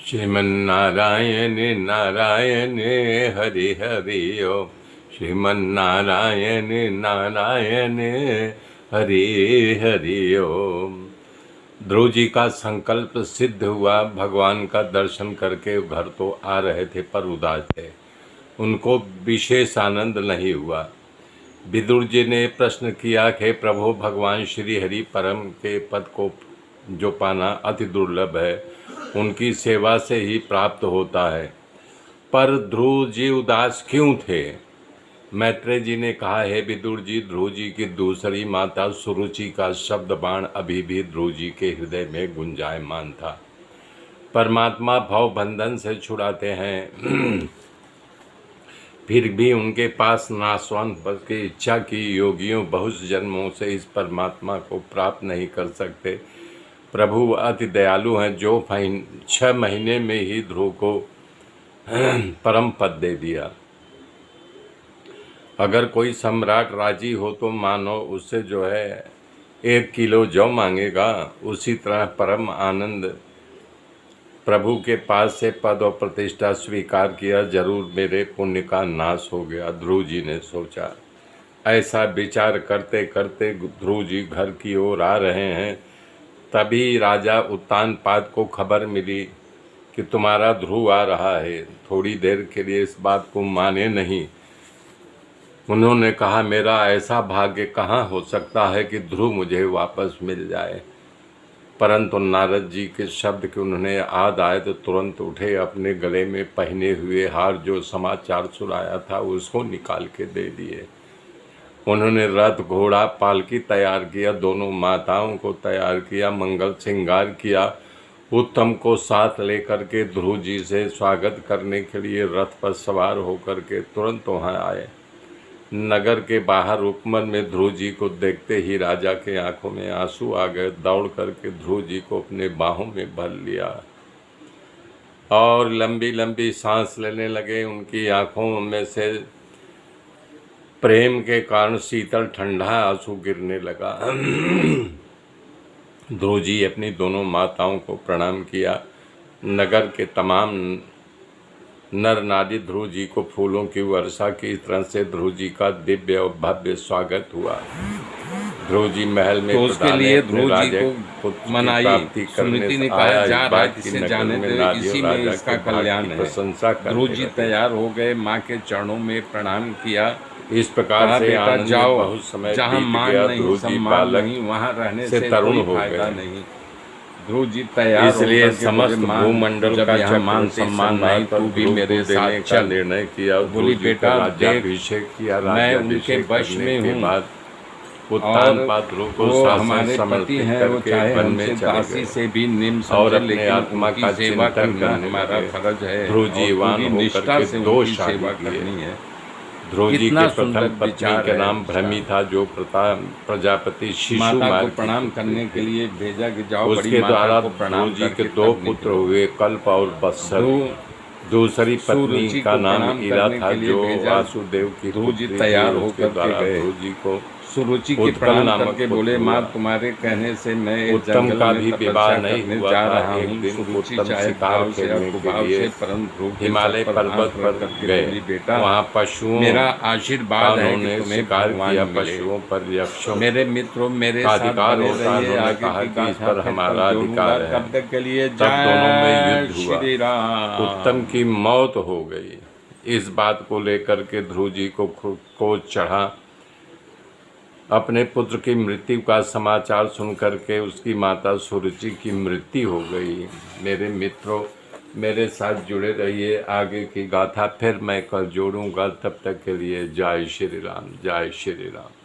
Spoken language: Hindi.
श्रीमन्नारायण नारायण हरि हरि ओम। श्रीमन्नारायण नारायण हरि हरि ओम। ध्रुव जी का संकल्प सिद्ध हुआ। भगवान का दर्शन करके घर तो आ रहे थे पर उदास थे। उनको विशेष आनंद नहीं हुआ। विदुर जी ने प्रश्न किया कि प्रभु, भगवान श्री हरि परम के पद को जो पाना अति दुर्लभ है, उनकी सेवा से ही प्राप्त होता है, पर ध्रुव जी उदास क्यों थे? मैत्रेय जी ने कहा, है विदुर जी, ध्रुव जी की दूसरी माता सुरुचि का शब्द बाण अभी भी ध्रुव जी के हृदय में गुंजायमान था। परमात्मा भव बंधन से छुड़ाते हैं फिर भी उनके पास नाशवंत बस की इच्छा की योगियों बहुत जन्मों से इस परमात्मा को प्राप्त नहीं कर सकते। प्रभु अति दयालु हैं जो 6 महीने में ही ध्रुव को परम पद दे दिया। अगर कोई सम्राट राजी हो तो मानो उससे जो है 1 किलो जौ मांगेगा। उसी तरह परम आनंद प्रभु के पास से पद और प्रतिष्ठा स्वीकार किया, जरूर मेरे पुण्य का नाश हो गया, ध्रुव जी ने सोचा। ऐसा विचार करते करते ध्रुव जी घर की ओर आ रहे हैं। तभी राजा उत्तानपाद को खबर मिली कि तुम्हारा ध्रुव आ रहा है। थोड़ी देर के लिए इस बात को माने नहीं। उन्होंने कहा, मेरा ऐसा भाग्य कहाँ हो सकता है कि ध्रुव मुझे वापस मिल जाए। परंतु नारद जी के शब्द के उन्होंने याद आए तो तुरंत उठे, अपने गले में पहने हुए हार जो समाचार सुनाया था उसको निकाल के दे दिए। उन्होंने रथ घोड़ा पालकी तैयार किया, दोनों माताओं को तैयार किया, मंगल श्रृंगार किया। उत्तम को साथ लेकर के ध्रुव जी से स्वागत करने के लिए रथ पर सवार होकर के तुरंत वहाँ आए। नगर के बाहर उपवन में ध्रुव जी को देखते ही राजा के आंखों में आंसू आ गए। दौड़ करके ध्रुव जी को अपने बाहों में भर लिया और लंबी लंबी सांस लेने लगे। उनकी आंखों में से प्रेम के कारण शीतल ठंडा आंसू गिरने लगा। ध्रुव जी अपनी दोनों माताओं को प्रणाम किया। नगर के तमाम नर नारी ध्रुव जी को फूलों की वर्षा की, इस तरह से ध्रुव जी का दिव्य और भव्य स्वागत हुआ। ध्रुव जी महल में तो उसके लिए ध्रुव जी को मनाई। सुनीति ने कहा, जा राज से जाने दे, इसी में इसका कल्याण है। प्रशंसा ध्रुव जी तैयार हो गए, माँ के चरणों में प्रणाम किया। इस प्रकार से आनंद जाओ, बहुत समय जहाँ मान नहीं सम्मान नहीं, वहाँ रहने से तरुण कोई हो फायदा गए। नहीं। ध्रुव जी तैयार, इसलिए समस्त भूमंडल का यहाँ मान सम्मान नहीं, तू भी मेरे साथ चल। निर्णय किया। बोली, बेटा राज्याभिषेक किया। मैं उनके वश में हूँ उत्तानपाद ध्रुव को वो हमारे पति हैं, वो चाहे हमसे दासी से भी निम्न समझे, लेकिन आत्मा का सेवा करना हमारा फर्ज है। ध्रुव जी निष्ठा से उनकी सेवा करनी है। ध्रुव जी के प्रथम पत्नी का नाम भ्रमी था, जो प्रजापति शिशु माता को प्रणाम करने के लिए भेजा कि जाओ, उसके द्वारा ध्रुव जी के 2 पुत्र हुए, कल्प और बत्सर। दूसरी पत्नी का नाम ईरा था, जो वासुदेव की ध्रुव जी तैयार होकर गए। ध्रुव जी को सुरुचि के प्रणाम करके बोले, माँ तुम्हारे कहने से मैं उत्तम का भी विवाह नहीं हुआ जा था। रहा एक हूँ। दिन सुरुचि उत्तम चाहे शिकार भाव से खेलने के लिए परम ध्रुव हिमालय पर्वत पर गए। बेटा, वहाँ पशुओं मेरा आशीर्वाद है कि तुम्हें शिकार किया। भगवान पशुओं पर यक्षों मेरे मित्रों मेरे का साथ अधिकार बने होता है। रहिए। उन्होंने आगे कहा की कि इस गाथा पर फिर हमारा कल अधिकार जोड़ूंगा। है। तब तक के लिए तब दोनों में युद्ध हुआ। श्री राम। उत्तम की मौत हो गई। इस बात को लेकर के ध्रुव जी को क्रोध चढ़ा। अपने पुत्र की मृत्यु का समाचार सुनकर के उसकी माता सुरुचि की मृत्यु हो गई। मेरे मित्रों, मेरे साथ जुड़े रहिए। आगे की गाथा फिर मैं कल जोड़ूंगा। तब तक के लिए जय श्री राम, जय श्री राम।